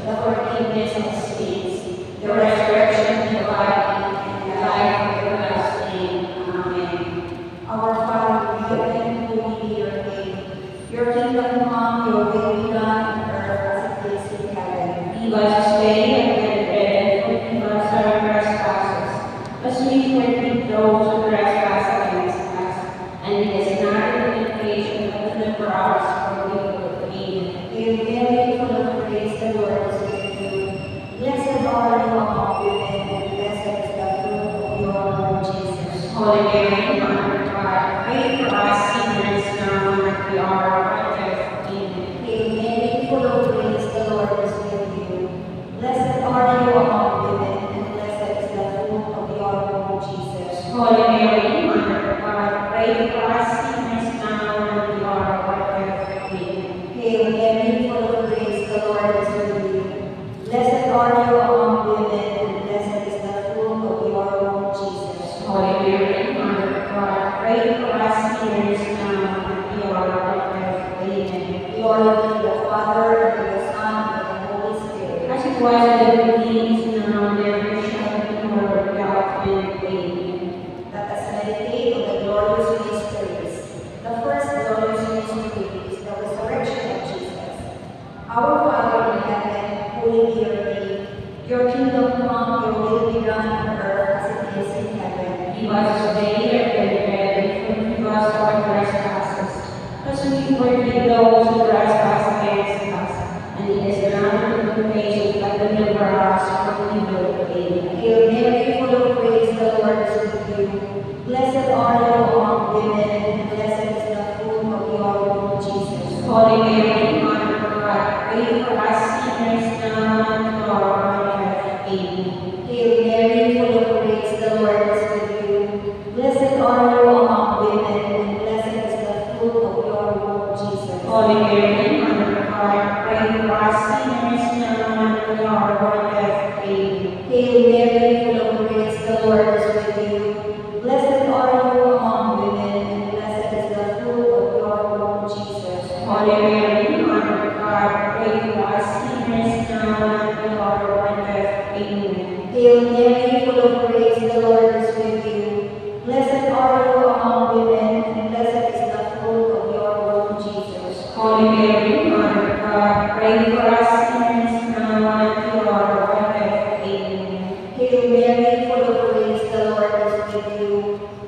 the forgiveness of sins, the resurrection of the body, and the life everlasting. Amen. Our Father, in heaven, holy be your name. Your kingdom come, your will be done on earth as it is in heaven. Give us this day our daily bread, and forgive us our trespasses, as we forgive those who trespass against us. And lead us not into temptation, but deliver us from evil. Amen. Hail Mary, full of grace, the Lord is with you. Blessed are you among women, and blessed is the fruit of your womb, Jesus. Holy Mary, Mother of God, pray for us sinners now and at the hour of our death. Amen. Hail Mary, full of grace, the Lord is with you. Blessed are you among women, and blessed is the fruit of your womb, Jesus. Holy Mary, Mother of God, pray for us sinners now and at the hour of our death. Amen. Hail Mary, full of grace, the Lord is with you. Blessed are you among women, and blessed is the fruit of your womb, Jesus. Holy Mary, Mother of God, pray for us sinners now and at the hour of our death. Amen. Glory be to the Father, and to the Son, and to the Holy Spirit. As it was in the beginning, is now, and ever shall be, world without end. Amen. Let us meditate on the glorious mysteries. The first glorious mystery is the resurrection of Jesus. Our Father in heaven, holy be your name. Your kingdom come, your will be done on earth as it is in heaven. Give us today our daily bread, and forgive us our trespasses, as we forgive those who trespass against us. And lead us not into temptation, but deliver us from evil. Amen. Hail Mary, full of grace, the Lord is with you. Blessed are you among women, and blessed is the fruit of your womb, Jesus. Holy Mary, Mother of God, pray for us sinners now and at the hour of our death. Amen. Hail Mary, full of grace, the Lord is with you. Blessed are you among women, and blessed is the fruit of your womb, Jesus. Holy Mary, Mother of God, pray for us sinners now and at the hour of our death. Amen. Hail Mary, full of grace, the Lord is with you. Blessed are you among women, and blessed is the fruit of your womb, Jesus. Holy Mary, Mother of God, pray for us sinners now and at the hour of our death. Amen. Hail Mary, full of grace, the Lord is with you. Blessed are you among women, and blessed is the fruit of your womb, Jesus. Holy Mary, Mother of God, pray for us sinners now and at the hour of our death. Amen. Hail Mary, full of grace, the Lord is with you.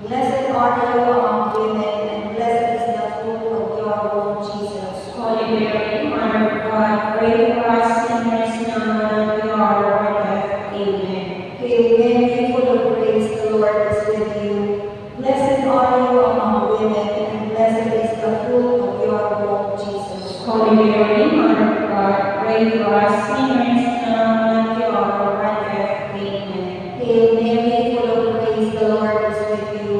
Blessed are you among women, and blessed is the fruit of your womb, Jesus. Holy Mary, Mother of God, pray for us sinners now and at the hour of our death. Amen. Hail Mary, full of grace, the Lord is with you. Blessed are you among women, and blessed is the fruit of your womb, Jesus. Holy Mary, Mother of God, pray for us sinners now and at the hour of our death. Amen. Hail Mary, full of grace, the Lord is with you.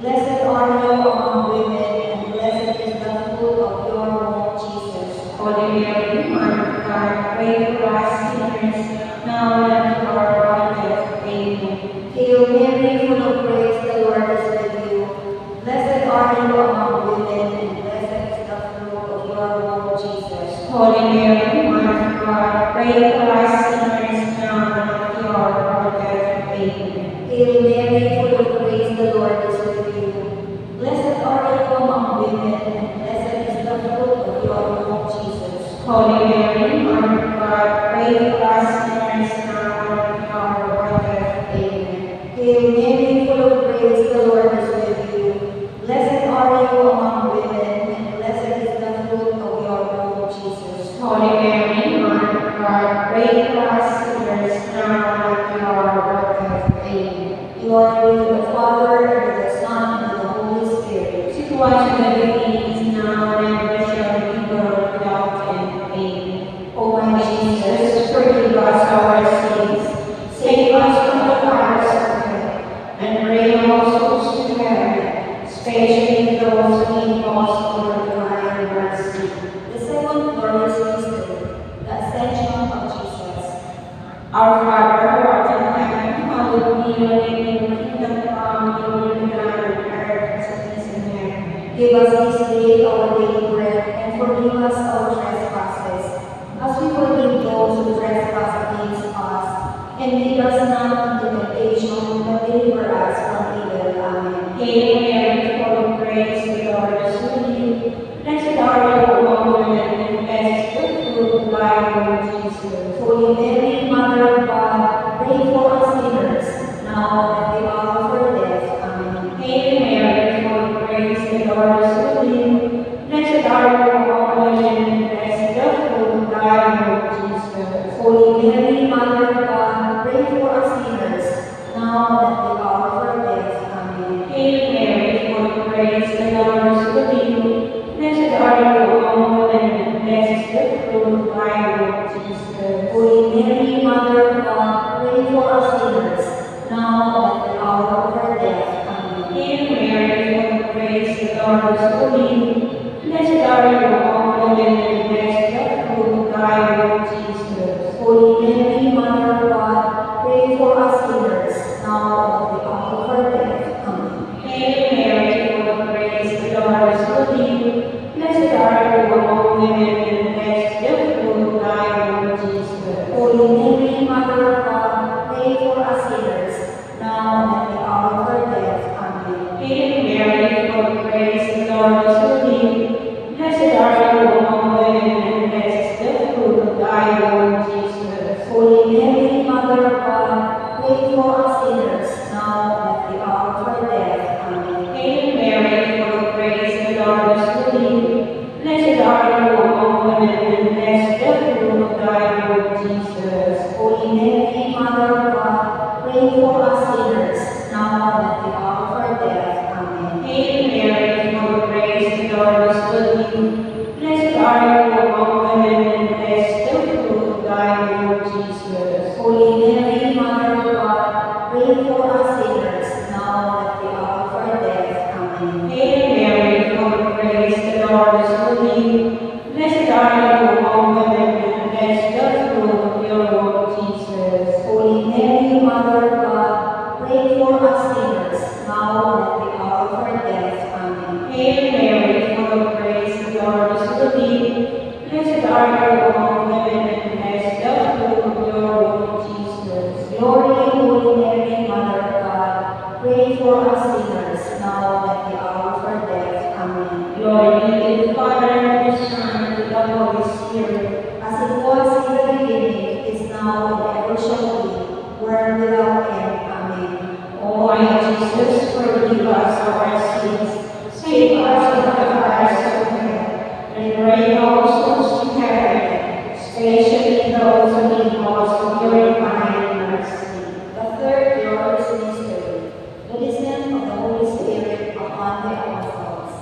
Blessed are you among women, and blessed is the fruit of your womb, Jesus. Holy Mary, Mother of God, pray for us sinners now and at the hour of our death. Amen. Hail Mary, full of grace, the Lord is with you. Blessed are you among women, and blessed is the fruit of your womb, Jesus. Holy Mary, Mother of God, pray for us sinners now and at the hour of our death. Amen. Hail Mary, full of grace, the Lord is with you. Blessed are you among women, and blessed is the fruit of your womb, Jesus. Holy Mary, Mother of God, pray for us sinners now and at the hour of our death. Amen. Hail Mary, full of grace, the Lord is with you. Blessed are you among women, and blessed is the fruit of your womb, Jesus. Holy Mary, Mother of God, pray for us sinners now and at the hour of our death. Amen. Glory be to the Father, and to the Son, and to the Holy Spirit. As it was in the beginning, is now, and ever shall be, world without end. Amen. O my Jesus, forgive us our sins, save us from the fires of hell, and bring all souls to heaven, especially those who need most of your divine mercy. The second glorious mystery, the ascension of Jesus. Our Father, who art in heaven, hallowed be your name. Your kingdom come, your will be done on earth as it is in heaven. Give us this day our daily bread, and forgive us our trespasses, as we forgive those those who trespass against us, and lead us not into temptation, but deliver us from evil. Amen. Hail Mary, full of grace, the Lord is with you. Blessed are you among women, and blessed is the fruit of thy womb, Jesus. Holy Mary, Mother of God, pray for us sinners, now and at the hour of our death. Amen. Hail Mary, full of grace, the Lord is with you. Blessed are you among women, and blessed is the fruit of thy womb, Jesus. Holy Mary, Mother of God, pray for us sinners, now and at the hour of our death. Amen. Hail Mary, full of grace, the Lord is with you. Blessed are you among women, and blessed is the fruit of thy womb, Jesus. Holy Mary, Mother of God, pray for us sinners, now and at the hour of our death. Amen. Hail Mary, full of grace, the Lord is with you. Blessed are you among women, and blessed is the fruit of thy womb, Jesus. Holy Mary, Mother of God, pray for us sinners, now and at the hour of our death. Amen. Hail Mary, full of grace, the Lord is with you. Blessed are you among women, and blessed is the fruit of thy womb, Jesus. Holy Mary, Mother of God, pray for us sinners, now and at the hour of our death. Amen. Hail Mary, full of grace, the Lord is with you. Blessed are you among women, and blessed is the fruit of thy womb, Jesus. Holy Mary, Mother of God, pray for us sinners, now and at the hour of our death. Amen. Hail Mary, full of grace, the Lord is with you. Blessed are you among women, and blessed is the fruit of thy womb, Jesus. Holy Mary, Mother of God, pray for us sinners, now and at the hour of our death. Amen. Hail Mary, full of grace, the Lord is with you. Blessed are you among women, and blessed is the fruit of thy womb, Jesus. Holy Mary, Mother of God, pray for us sinners, now and at the hour of our death. Amen. Hail Mary, full of grace, the Lord is with you. Blessed are you among women, and blessed is the fruit of your womb, Jesus. Holy Mary, Mother of God, pray for us sinners, now and at the hour of our death. Amen. Hail Mary, full of grace, the Lord is with you. Blessed are you among women, and blessed is the fruit of your womb, Jesus. Glory, Holy Mary, Mother of God, pray for us sinners, now and at the hour of our death. Amen. Glory be to the Father, and to the Son, and to the Holy Spirit. As it was in the beginning, is now, and ever shall be, world without end. Amen. O my Jesus, forgive us our sins, save us from the fires of hell, and bring all souls to heaven, especially those who need most of your divine mercy. The third glorious mystery, the descent of the Holy Spirit upon the apostles.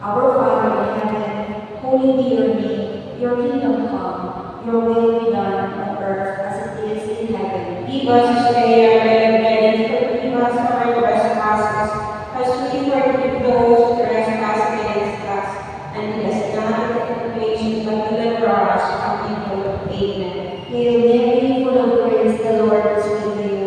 Our Father in heaven, holy be your name, your kingdom come, your will be done on earth as it is in heaven. Give us this day our daily bread, and forgive us our trespasses, as we forgive those who trespass against us. And lead us not into temptation, but deliver us from evil. Amen. Hail Mary, full of grace, the Lord is with you.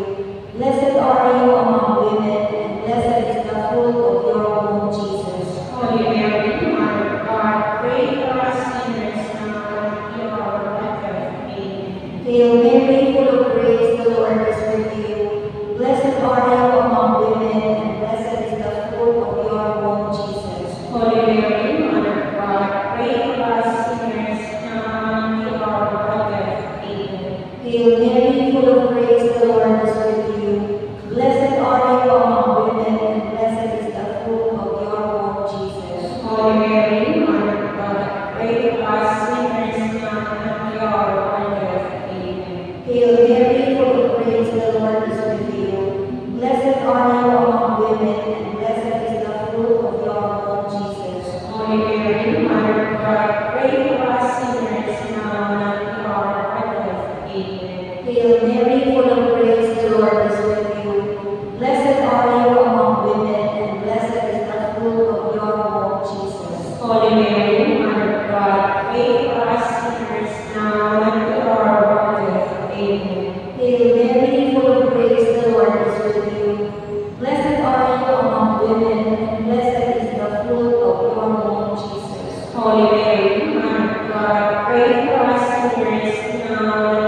Blessed are you among women, and blessed is the fruit of your womb, Jesus. Holy Mary, Mother of God, pray for us sinners, now and at the hour of our death. Amen. Hail Mary, full of grace, the Lord is with you. Blessed are you among women, and blessed is the fruit of your womb, Jesus. Holy Mary, Mother of God, pray for us sinners, now and at the hour of our death. Amen. Hail Mary, full of grace, the Lord is with you. Blessed are you among women, and blessed is the fruit of your womb, Jesus. Holy Mary, Mother of God, pray for us sinners, now and at the hour of our death. Amen. Hail Mary, full of grace, the Lord is with you. Blessed are you among women, and blessed is the fruit of your womb, Jesus. Holy Mary, Mother of God, pray for us sinners, now and at the hour of our death. Amen. Hail Mary, full of grace, the Lord is with you. Blessed are you among women, and blessed is the fruit of your womb, Jesus. Holy Mary, Mother of God, pray for us sinners, now and at the hour of our death. Amen. Hail Mary, full of grace, the Lord is with you. Blessed are you among women, and blessed is the fruit of your womb, Jesus. Holy Mary, Mother of God, pray for us sinners, now and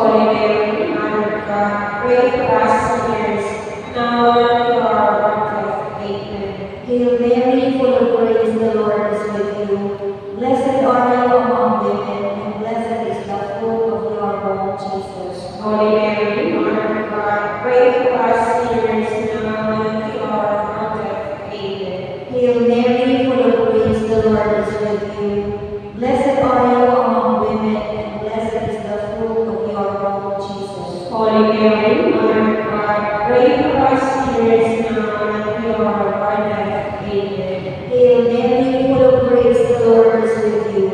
Holy Mary, Mother of God, pray for us sinners, now and at the hour of our death. Amen. Hail Mary, full of grace, the Lord is with you. Blessed are you among women, and blessed is the fruit of your womb, Jesus. Holy Mary, Mother of God, pray for us sinners, now and at the hour of our death. Amen. Hail Mary, full of grace, the Lord is with you. Blessed are you among women, and blessed is the fruit of your womb, Jesus. Holy Mary, Mother of God, pray for us sinners, now and at the hour of our death. Amen. Hail Mary, full of grace, the Lord is with you.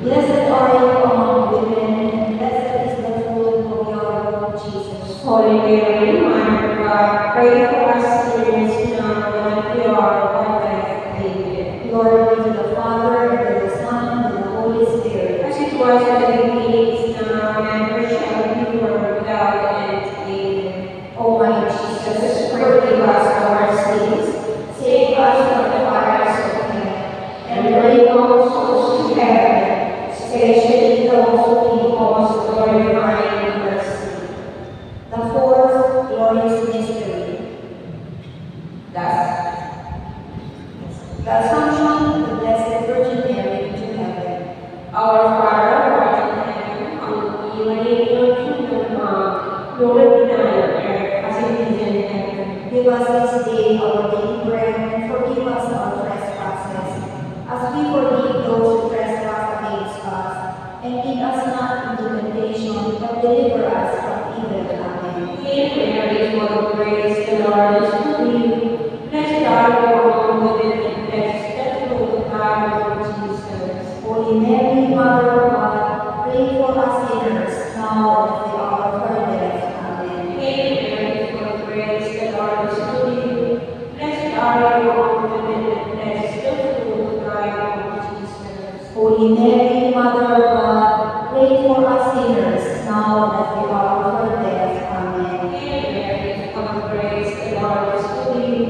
Blessed are you among women, and blessed is the fruit of your womb, Jesus. Holy Mary, Mother of God, pray for us sinners, now and at the hour of our death. Amen. Glory be to the Father, and to the Son, and to the Holy Spirit. As it was in the beginning, is now, and ever shall be, world without end. Amen. O my Jesus, forgive us our sins, save us from the fires of hell, and bring all souls to heaven, especially those who need most of your divine mercy. The fourth glorious mystery, the Assumption of the Blessed Virgin Mary into heaven. Our Father, who art in heaven, hallowed be your name, your kingdom come, your will be done on earth as it is in heaven. Give us this day our daily bread, and forgive us our trespasses, as we forgive those who trespass against us. And lead us not into temptation, but deliver us from evil. Amen. Hail Mary, full of grace, the Lord is with you. Blessed are you among women, and blessed is the fruit of thy womb, Jesus. Holy Mary, Mother of God, pray for us sinners, now and at the hour of our death. Amen. Hail Mary, full of grace, the Lord is with you. Blessed are you among women, and blessed is the fruit of thy womb, Jesus. Holy Mary, Mother of God, pray for us sinners, now and at the hour of our death. Amen. Hail Mary, full of grace, the Lord is with you.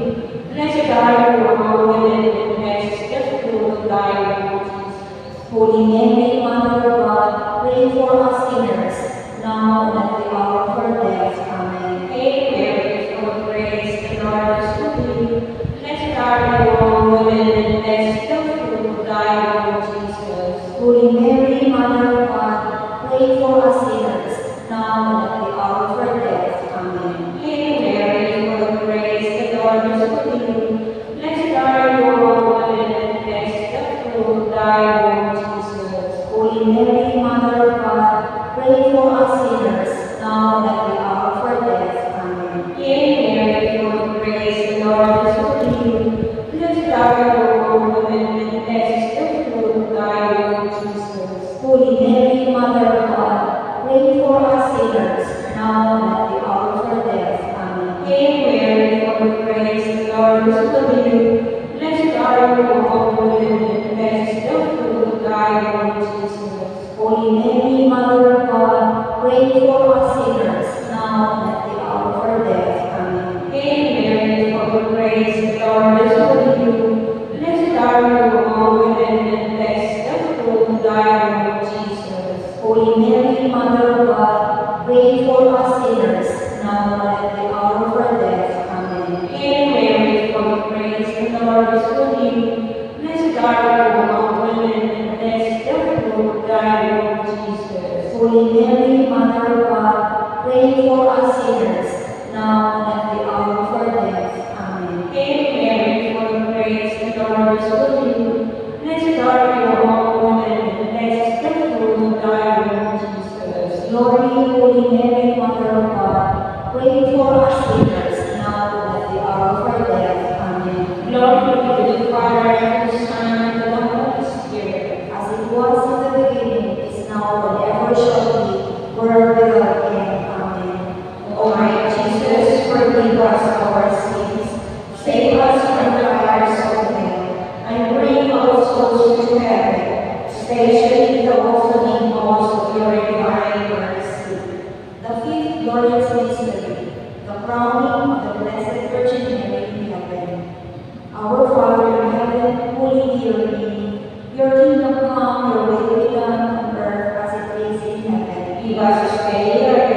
Blessed are you among women, and blessed is the fruit of thy womb, Jesus. Holy Mary, Mother of God, pray for us sinners, now and at the hour of our death. Amen. Hail Mary, full of grace, the Lord is with you. Blessed are you among women, and blessed is the fruit of thy womb, Jesus. Holy Mary, Mother of God, pray for us sinners, now and at the hour of our death. Amen. Hail Mary, full of grace, the Lord is with you. Blessed are you among women, and blessed is the fruit of thy womb, Jesus. Holy Mary, Mother of God, pray for us sinners, now and at the hour of our death. Amen. Hail Mary, full of grace, the Lord is with you. Blessed are you among women, and blessed is the fruit of thy womb, Jesus. Holy Mary, Mother of God, pray for us sinners, now and at the hour of our death. Amen. Hail Mary, full of grace, the Lord is with you. Blessed are you among women, and blessed is the fruit of thy womb, Jesus. Holy Mary, Mother of God, pray for us sinners, now and at the hour of our death. Amen. Hail Mary, full of grace, the Lord is with you. Blessed are you among women, and blessed is the fruit of thy womb, Jesus. Holy Mary, Mother of God, pray for us sinners, now and at the hour of our death. Amen. Hail Mary, full of grace, the Lord is with you. Blessed are you among women, and blessed is the fruit of thy womb, Jesus. Holy Mary, Mother of God, pray for us sinners, now and at the hour of our death. Amen. Hail Mary, full of grace, the Lord is with you. Blessed are you among women, and blessed is the fruit of thy womb, Jesus. Glory, Holy Mary, Mother of God, pray for us sinners, now and at the hour of our death. Amen. Glory be to the Father, and to the Son, and to the Holy Spirit. As it was in the beginning, is now, and ever shall be, world without end. Amen. O my Jesus, forgive us our sins, save us from the fires of hell, and bring all souls to heaven, especially those who need most of your divine mercy. The fifth glorious mystery, the crowning of the Blessed Virgin Mary in heaven. Our Father in heaven, holy be your name. Your kingdom come, your will be done on earth as it is in heaven. Give us this day our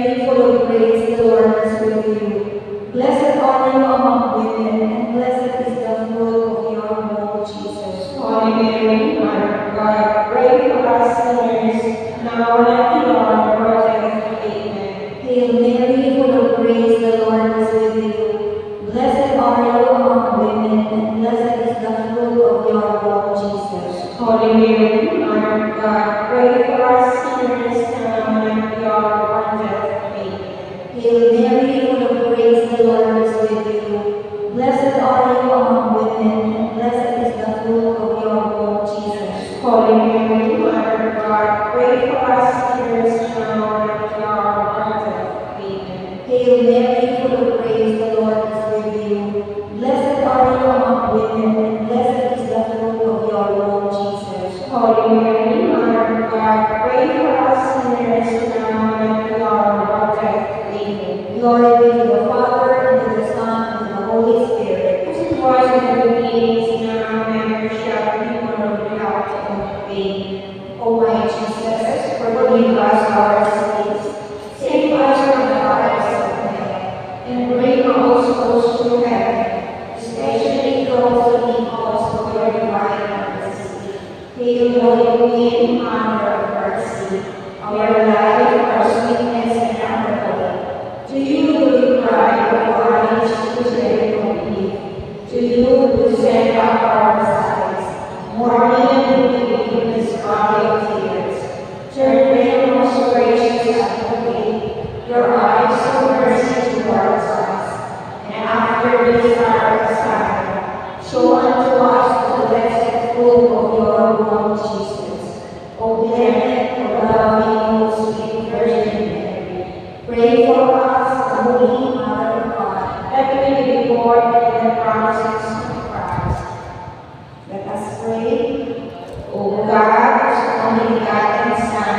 Mary, full of grace, the Lord is with you. Blessed are you among women, and blessed is the fruit of your womb, Jesus. Holy Mary, Mother of God, pray for us sinners, now and at the hour of our death. Amen. Hail Mary, full of grace, the Lord is with you. Blessed are you among women, and blessed is the fruit of your womb, Jesus. Holy Mary, Mother of God, pray for us sinners, now and at the hour of our death. Amen. Hail Mary, full of grace, the Lord is with you. Blessed are you among women, and blessed is the fruit of your womb, Jesus. Holy Mary, Mother of God, pray for us sinners, now and at the hour of our death. Amen. Hail Mary, full of grace, the Lord is with you. Blessed are you among women, and blessed is the fruit of your womb, Jesus. Holy Mary, Mother of God, pray for us sinners, now and at the hour of our death. Amen. Glory be to the Father, and to the Son, and to the Holy Spirit, as it was in the beginning, is now, and ever shall be, world without end. Amen. O my Jesus, forgive us our sins, save us from the fires of hell, and bring all souls to heaven, especially those who need most of your divine mercy. Hail, Holy Queen, Mother of Mercy, our life, our sweetness, and our hope. To you do we cry, O our age to very complete. To you do send up our sighs, mourning and weeping in this valley of tears. Turn then, most gracious Advocate, your eyes of mercy towards us, and after this our exile, show unto us the blessed fruit of your womb, Jesus. O clement, O loving, O sweet Virgin Mary, pray for us, the Holy Mother of God, that we may be born in the promises of Christ. Let us pray. O God, whose only begotten Son,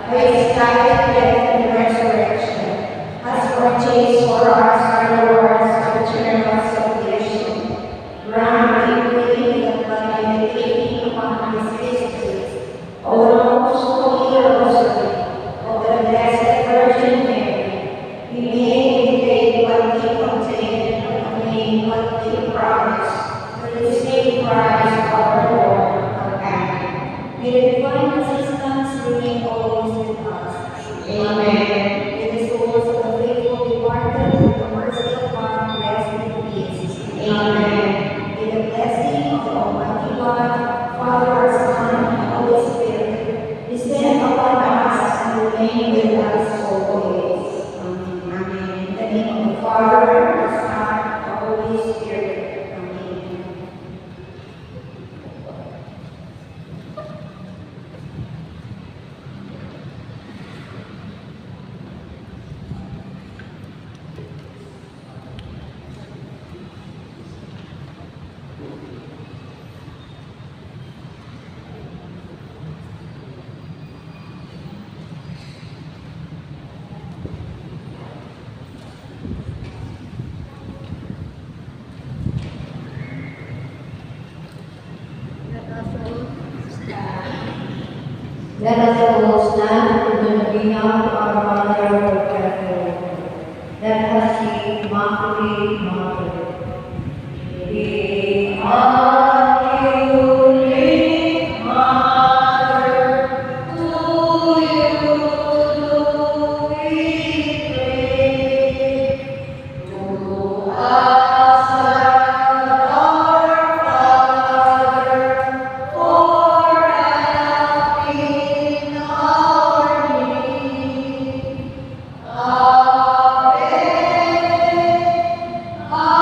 by his life, death, and resurrection, has purchased for us the rewards of eternal salvation, grant, we pray, that by meditating upon his mysteries, O most holy Rosary of the Blessed Virgin Mary, we may imitate what they contain and proclaim what they promise, for the same Christ our Lord. Amen. May the divine assistance remain always with us. Amen. May the souls of the faithful departed through the mercy of God rest in peace. Amen. May the blessing of the Almighty God, Father, Son, and Holy Spirit descend upon us and remain with us always. Amen. In the name of the Father, the Son, and the Holy Spirit. Amen. Let us all stand in the behalf of our Mother Perpetual. Let us sing Immaculate Mother. We Immaculate Mother, to you do we pray. To us and our Father, for help in our need. Ave, Ave.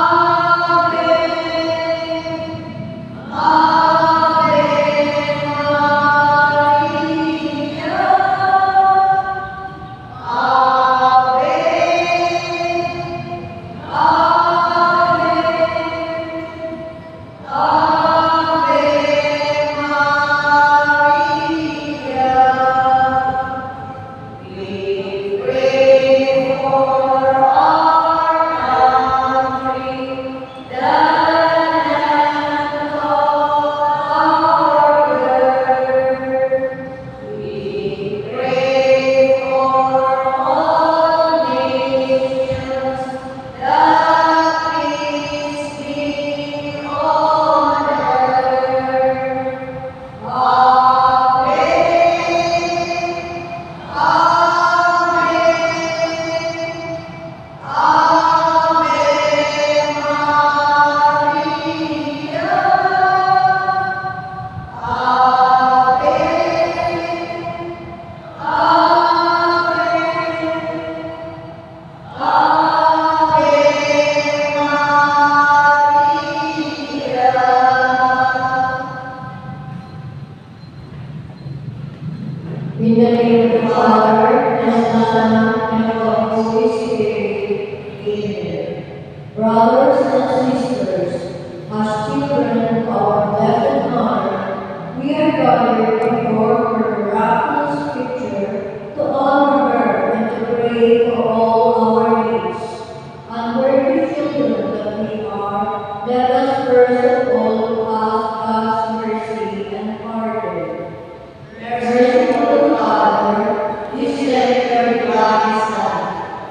all our needs. Unworthy children that we are, let us first of all ask God's mercy and pardon. Merciful Father, you sent your beloved Son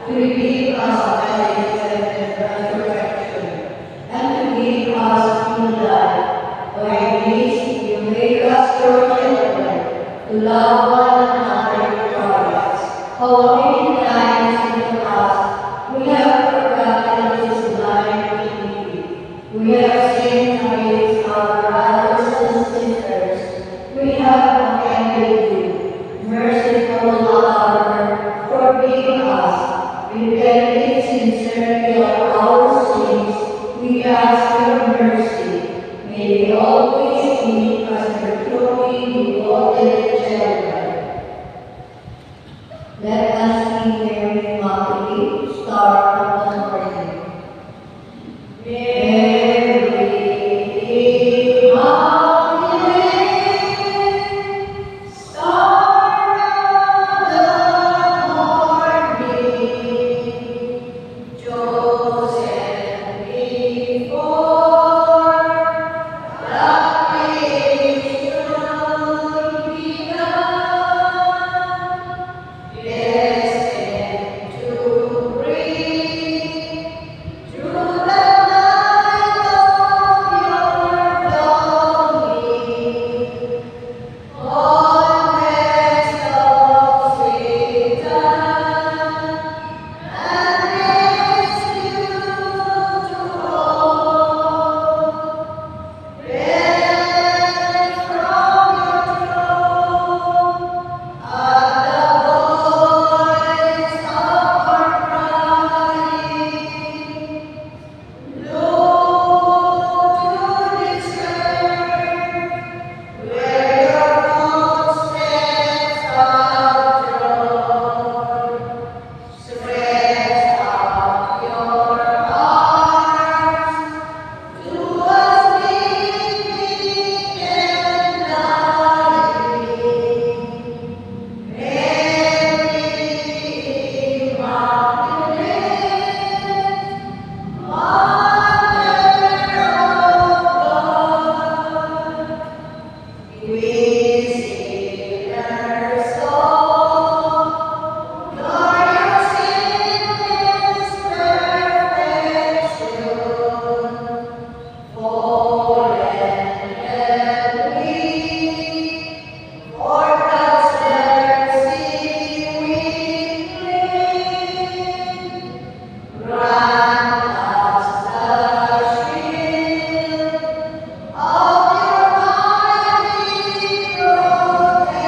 to redeem us by his death and resurrection, and to give us new life. By this you make us your children, to love one another with Christ. How many times in the past we have forgotten this divine dignity. We have sinned against our brothers and sisters. We have offended you. Merciful Father, forgive us. Repenting sincerely of our sins, we ask your mercy. May we always be as your truly devoted children. Let us sing Mary Immaculate, Star of the Morning. Mary Immaculate, Star of the Morning, chosen before the creation began. Destined to bring through the light of your dawning, conquest of Satan, and rescue to all. Then from your throne, at the voice of our crying, look to this earth, where your footsteps have trod. Stretch out your arms to us living and dying. Mary Immaculate, Mother of God, we sinners all, nor your sinless perfection, fallen and weak, for God's mercy we plead. Grant us the shield of your mighty protection.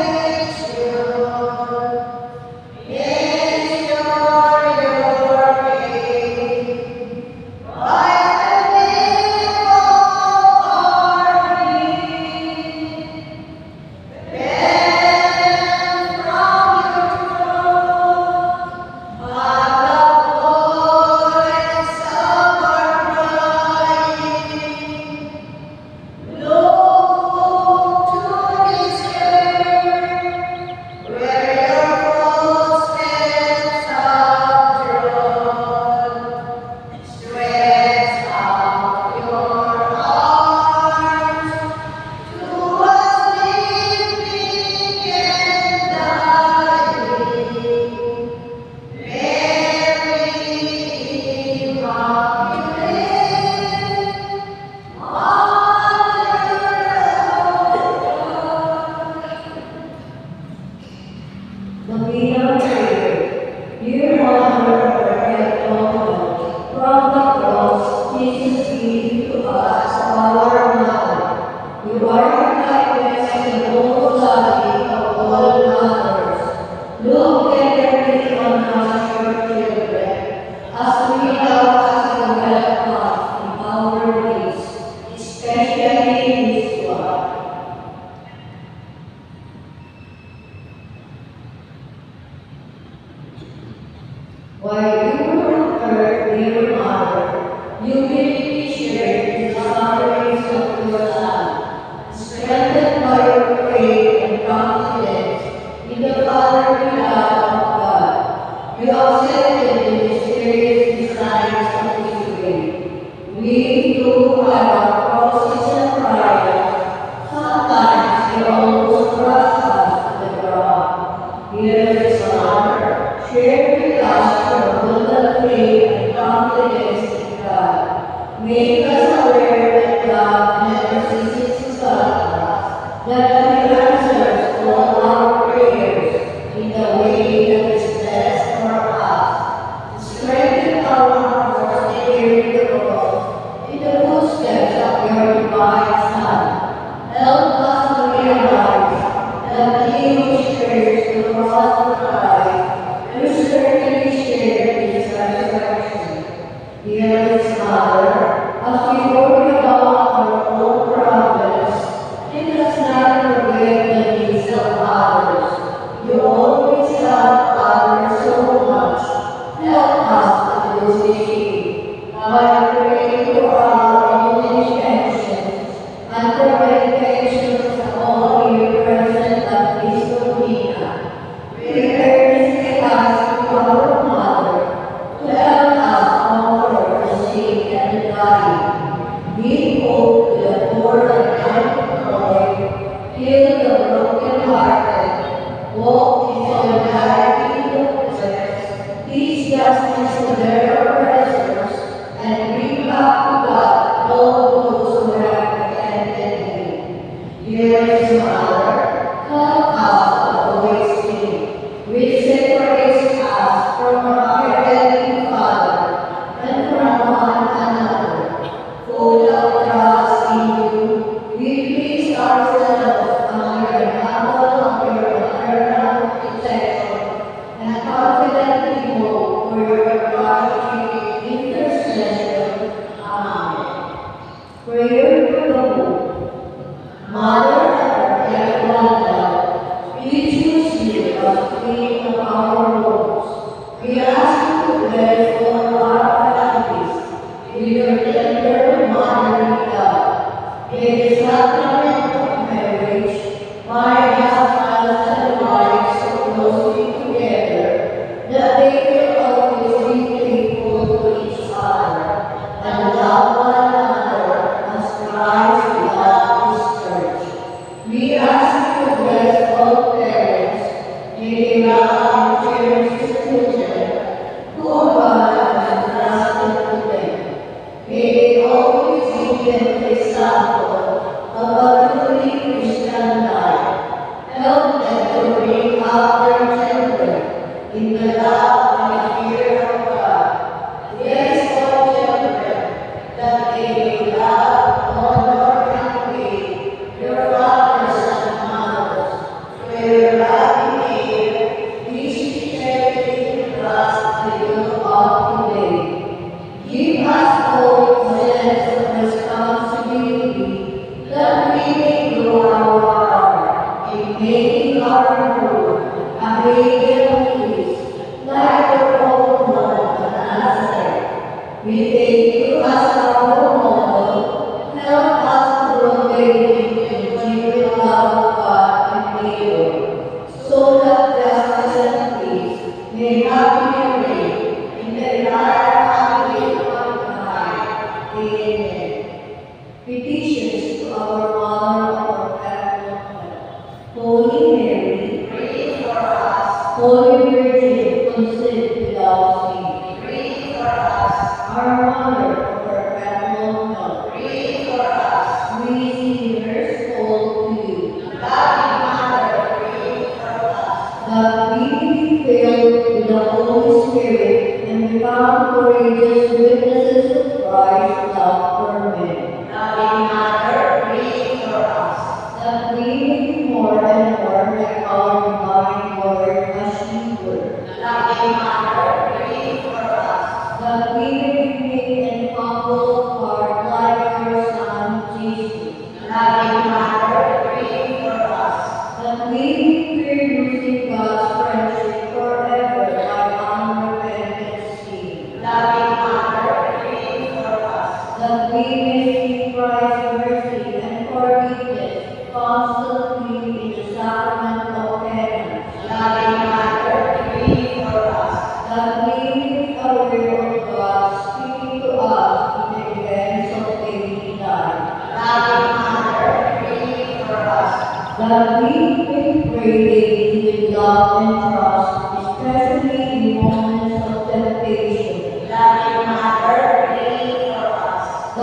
Ensure your aid by the name of our need. Then from your throne, at the voice of our crying, look to this earth, where your footsteps have trod. Stretch out your arms to us living and dying. Mary Immaculate, Mother of God. The Veil Prayer. Dear Mother of Perpetual, from the cross, Jesus gave to us our mother. You are the likeness and most loving of all mothers. Look tenderly on us, your children, as we love us and help us in our needs, especially this one. While you were on earth, dear Mother, you willingly shared the sufferings of your Son, strengthened by your faith and confidence in the Fatherly love of God. You accepted We too have our crosses and trials. Sometimes they almost crush us to the ground. Dearest Mother, share with us your abundant faith and confidence in God. Make us aware that God never ceases to love us, that He answers all our prayers in the way that is best for us. Strengthen our hearts to carry the cross in the footsteps of your divine Son. Help us to realize that He who shares the cross of Christ will certainly share His resurrection. Dearest Mother, as we worry about our own problems, let us not forget the needs of others. You always help others so much. Help us to do the same. While praying for our own intentions and for the intentions of all here present at this novena, we earnestly ask you, our Mother, to help us comfort the sick and the dying, give hope to the poor and unemployed, heal the broken-hearted, walk in solidarity with the possessed, teach justice to their oppressors, and bring back to God all those who have offended Him. Dearest Mother, help us to avoid sin, which separates us from our Heavenly Father and from one another. Full of trust in you, we place ourselves under the handle of your maternal protection and confidently hope for your authoritative intercession. Amen. Prayer for the Pope. Mother of perpetual love, we choose you as Queen of our roads. We ask you to bless all our families with your tender motherly love. May the sacrament of marriage bind husbands and wives so closely together that they will always be faithful to each other and love one another as Christ loved His church. We ask you to bless all parents. May they love and cherish the children who God has entrusted to them. May they always give them the example of a truly Christian life. Help them to bring up their children in the love and fear of God. Yes, all children, that they may love, honor, and obey your fathers and mothers. May your loving care teach charity and trust the youth of today. Give us all a sense of responsibility that we may grow our heart in making our Lord a haven of peace, like the old monk of Nazareth. We take you as our model. Help us to obey Him and live in love of God and neighbor, so that justice and peace may happily reign in the entire family of mankind. Amen. Petitions to our Mother of Perpetual Help. Holy Mary, pray for us. Holy Virgin, conceived without sin, pray for us. Our Mother of Perpetual Help, pray for us. We sinners call to you. Loving Mother, pray for us. That we may be filled with the Holy Spirit and become courageous witnesses of Christ's love for men. Loving Mother, pray for us. That we may be more and more like our divine Lord as she were. Loving Mother, pray for us. That we may be meek and humble of heart like your Son, Jesus. Loving Mother, pray for us. That we may fear losing God's friendship forever by unrepentant sin. Loving Mother,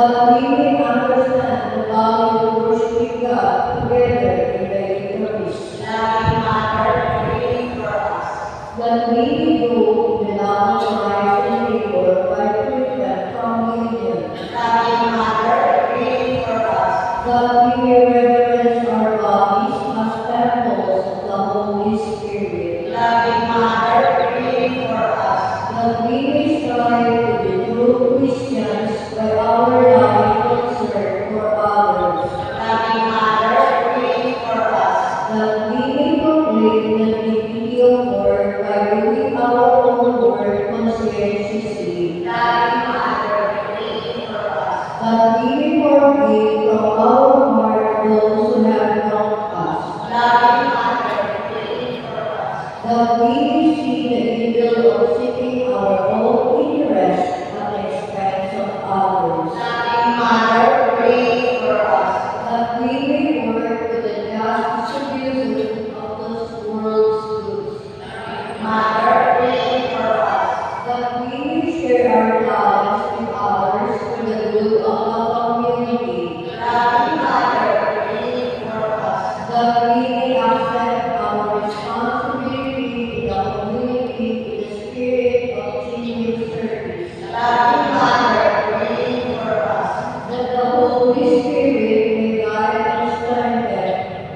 that we may understand the value of worshiping God together in the Eucharist. Loving Mother, pray for us. That we may grow in the love of Christ and neighbor by freedom from union. Loving Mother, pray for us. That we may reverence our bodies as temples of the Holy Spirit. Loving Mother, pray for us. That we may strive to be true Christians by our loving concern for others. Loving Mother, pray for us. That we may proclaim the dignity of work by doing our own work conscientiously. Loving Mother, pray for us. That we may forgive from our heart those who have wronged us. Loving Mother, pray for us. That we may see the evil of seeking our own interest at the expense of others. Loving Mother, pray for us. That we may work to the just distribution of this world's goods. Mother, pray for us. That we may share our talents with others for the good of the community. Loving Mother, pray for us. That we may accept our responsibility in the community in the spirit of genuine service. Loving Mother, pray for us. That the Holy Spirit may guide and strengthen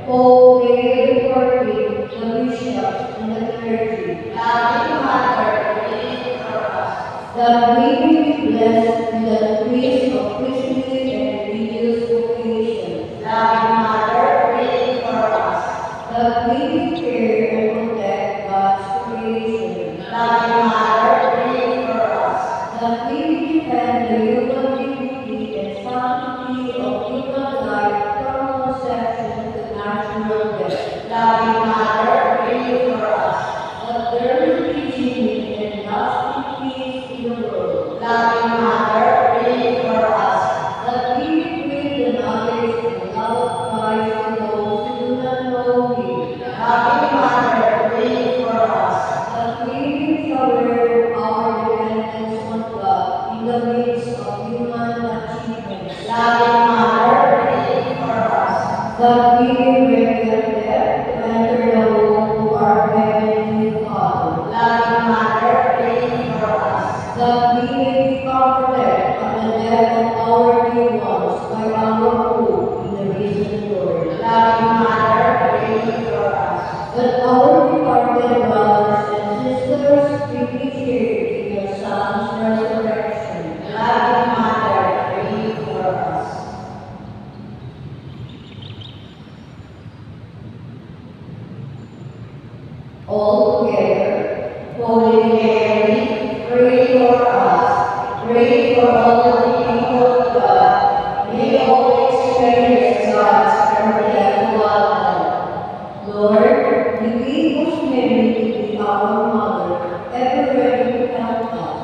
Pope Leo XIV, the bishops, and the clergy. Loving Mother, pray for us. That we may be blessed with the grace of priestly and religious vocation. Loving Mother, pray for us. That we may care and protect God's creation. Loving Mother, pray for us. That we may defend the human dignity and sanctity of human life from conception to natural death. Loving Mother, pray for us. That there will be healing and lasting peace in the world. Loving Mother, pray for us. That we may bring the knowledge and the love of Christ to those who do not know Him. Loving Mother, pray for us. That we may be aware of our dependence on God in the midst of human achievements. Loving Mother, pray for us. That we may reckon death to enter the home of our heavenly Father. Loving Mother, pray for us. That we may be comforted at the death of our dear ones by our hope in the risen Lord. Loving Mother, pray for us. That our departed brothers and sisters may be shared in your Son's resurrection. Loving Mother, pray for us. All together, Holy Mary, pray for us. Pray for all the people of God. May all experience God's perpetual love. Lord, we give us Mary to be our mother, ever ready to help us.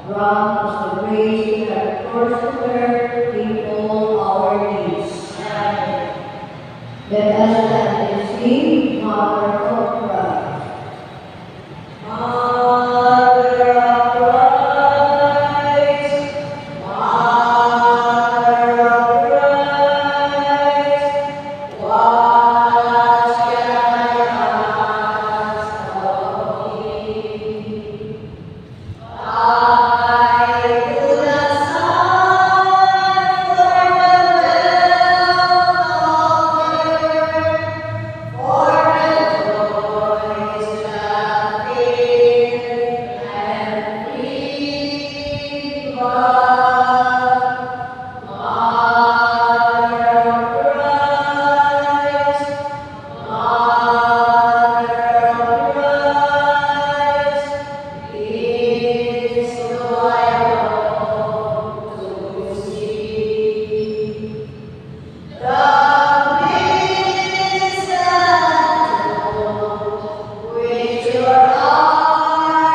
Grant us the grace to have recourse to her in all our needs. Amen. Let us stand and sing, Mother of Christ. Mother of Christ, Mother of Christ, what can I ask of thee? I could not sigh for the well of earth, for the joys that fear and plead, but Mother of Christ, Mother of Christ, is who I long to see. The bliss and hope which your arms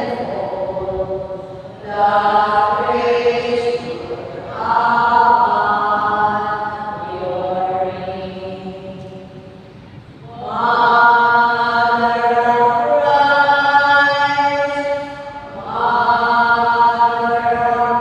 enfold, the grace upon your wings. Mother of Christ, Mother of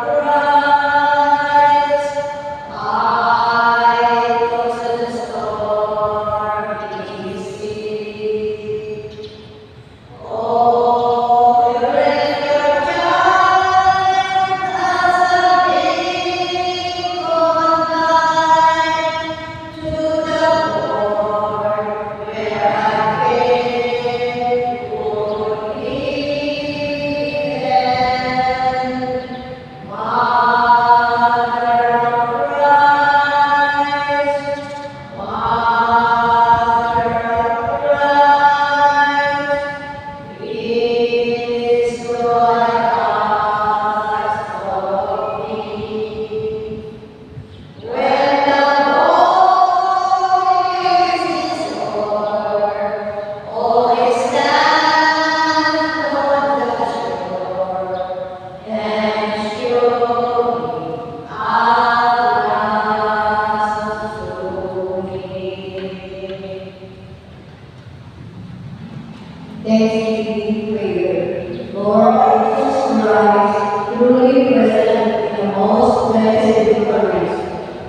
Christ, truly present in the most blessed Eucharist.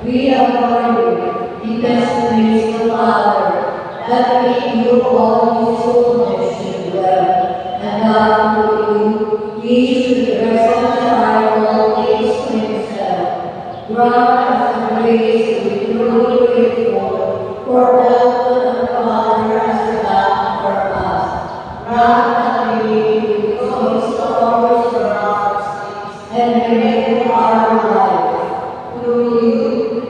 We adore you, deepest praise the Father, that in you all his fullness should dwell, and that through you he should reconcile all things to himself. Grant us the grace to be truly grateful for all that the Father has done for us. Grant that we may become his followers for us and renew our life. Through you,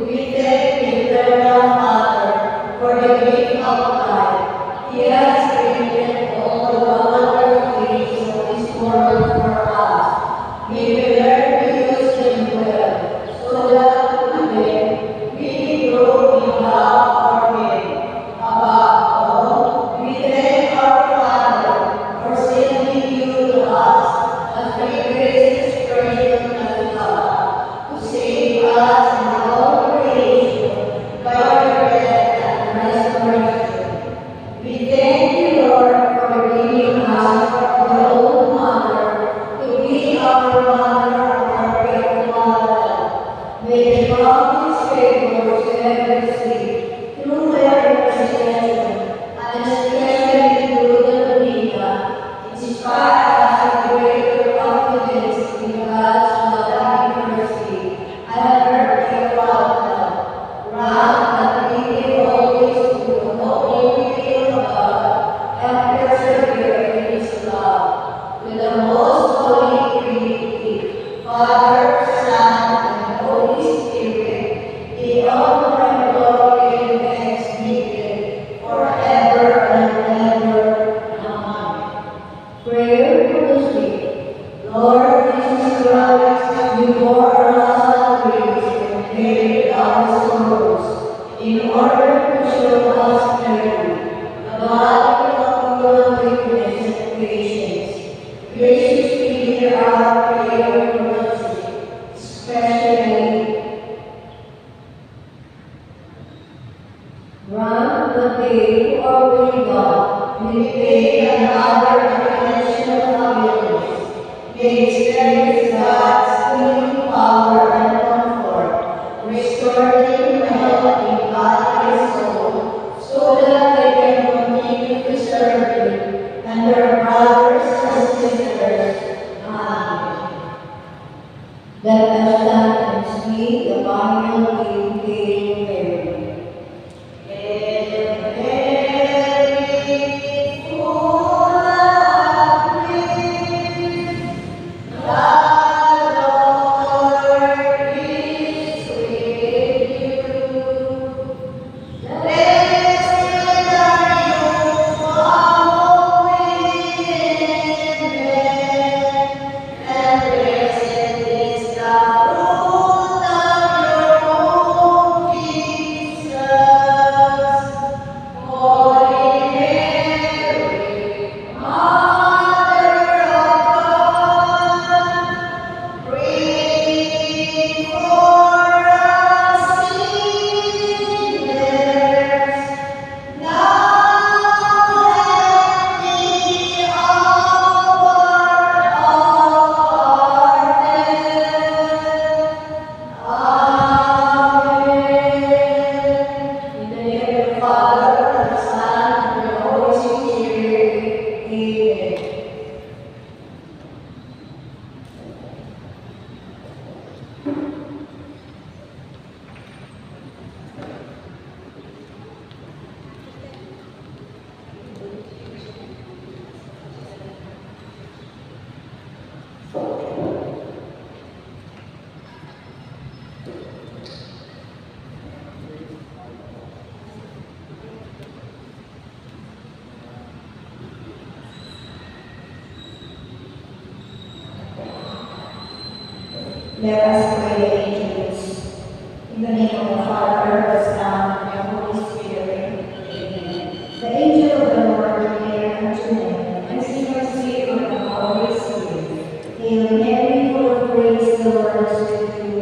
we thank the eternal Father for the gift of life. He has created all the wonderful things of this world for us. May we learn to use them well, so that through them we may grow in love for Him. Above all, we thank our Father for sending you to us as the greatest expression of love, to save us and all creation by your death and resurrection. We thank you, Lord, for giving us your own Mother to be our Mother of perfect love. May the boundless favors we ever receive through their intercession, and especially through the Novena, inspire us with greater confidence in God's loving mercy and perfect love. Grant that we may always do the holy will of God and persevere in His love. With the most holy Trinity, Father, Son, and Holy Spirit, be honor and glory and thanks given forever and ever. Amen. Prayer for the sick. Lord Jesus Christ, you bore us our griefs and carried our sorrows, in order to show us clearly the value of your weakness and patience. Graciously hear our prayer for the sick, especially grant that they who are with God may pay another dimension of illness, may experience God's healing power and comfort, restoring health in body and soul, so that they can continue to serve you and their brothers and sisters. Amen. Let us stand and sing the final hymn, Hail Mary. Let us pray, angels. In the name of the Father, the Son, and the Holy Spirit. Amen. The angel of the Lord declared unto him, and she conceived of the Holy Spirit. Hail Mary, full of grace, the Lord is with you.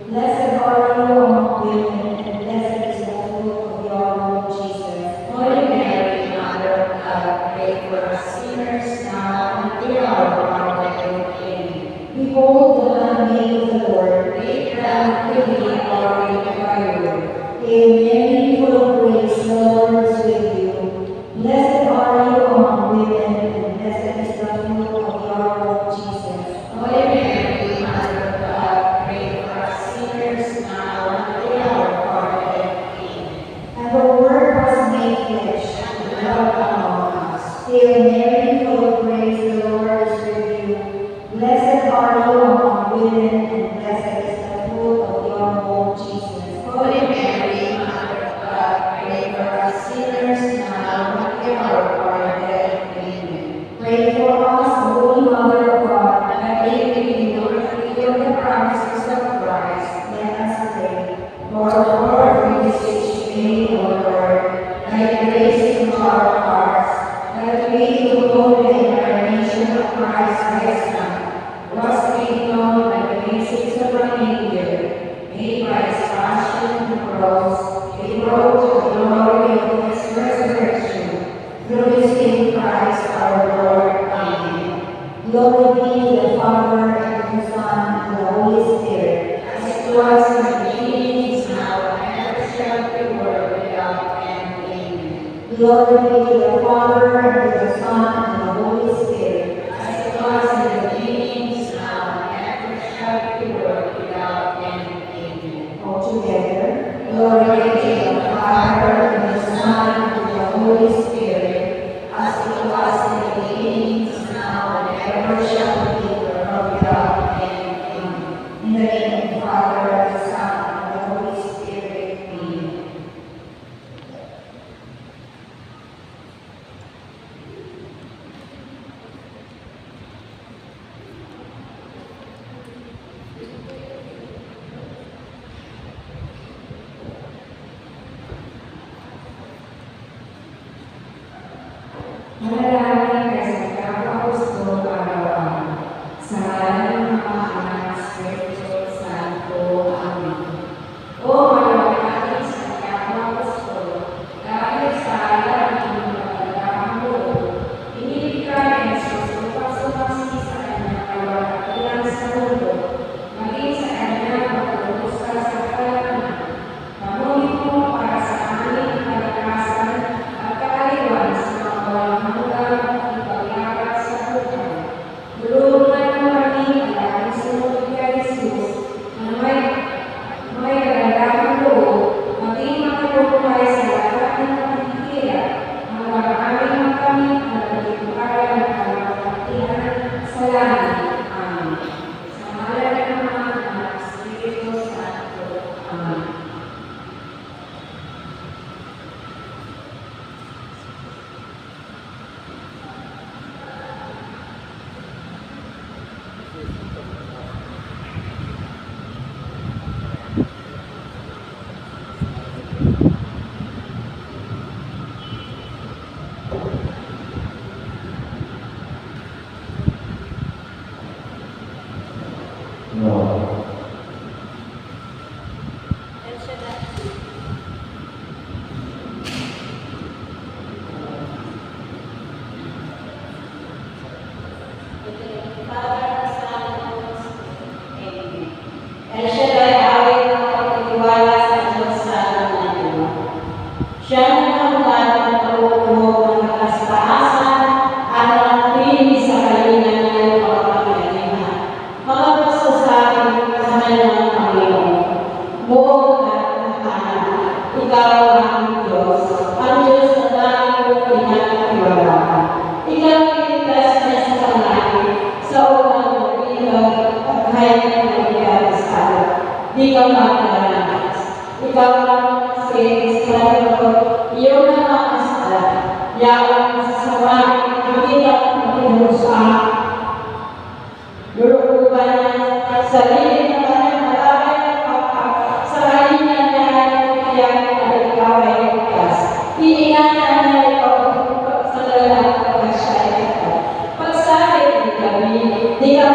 Blessed are you among women, and blessed is the fruit of your womb, Jesus. Holy Mary, Mother of God, pray for us sinners now and at the hour of our death. Amen. Blessed are you among women, and blessed is the fruit of your womb, Jesus. Holy Mary, Mother of God, pray for us sinners now and at the hour of our death. Amen. Pray for us, Holy Mother of God, That we may endure to fulfill the promises of Christ. let us pray. For the Lord we beseech thee, O Lord, thy grace into our hearts, that we who know the incarnation of Christ thy Son, was made known by the message of an angel, made by his passion and cross, he brought to the glory of his resurrection, through his same Christ our Lord. Amen. Glory be to the Father, and to the Son, and to the Holy Spirit. As it was in the beginning, is now, and ever shall be, world without end. Amen. Glory be to the Father, and to the Son, and to the Holy Spirit. As it was in the beginning, is now, and ever shall be, world without end. Amen. All together, glory be to the Father, and to the Son, and to the Holy Spirit. As it was in the beginning, is now, and ever shall be, world without end. Amen. In the name of the Father, and the Son, and the Holy Spirit. Amen. Manalangin ka sa Kapapostol araw-araw. Sa ngalan ng Ama, Anak, Espiritu Santo. Amen. O manalangin sa Kapapostol, dahil sa alam ng pagkakang loob, inilig ka ni Jesus upang sumasi sa kanyang kalwalhatian sa mundo, maging sa kanyang pagtulog sa kalagayan. Panulit mo para sa aming kalakasan at kaaliwan sa mga walang hanggang ipaglagat sa buhay. Tulungan mo kami alaging sumunod kay Jesus na may kagandahang loob, maging matagumpay sa lahat ng pagkikila, hanggang aming makamit ang nagtiwala ng kalwalhatian sa langit. Amen. Sa ngalan ng Ama, Anak, Espiritu Santo. Amen. El Shaddai, awit ng pagtitiwala sa Diyos sa alam ng Diyos. Siya ang kamulat ng pag-uulog ng kataasan at ang pili sa kalingan ng pagpapagalihan. Makapasa sa akin sa kanyang Panginoon. Buong at tahanan, ikaw ang Diyos, ang Diyos na dahil mo pinagtiwalaan. Ikaw iligtas niya sa langit, sa unang mabilang at kahit na di ka magkalakas. Ikaw ang sinis sa loob, iyong namakasda, yawang sasamahin, hindi ka maghinusa. Lulukuban niya sa sarili ng kanyang malakay ng pagkak, sa kanya niya ay tiyak na ikaw ay ligtas. Iingatan niya ikaw sa lalang pagkasya ikaw. Pagsabi ng gabi, di ka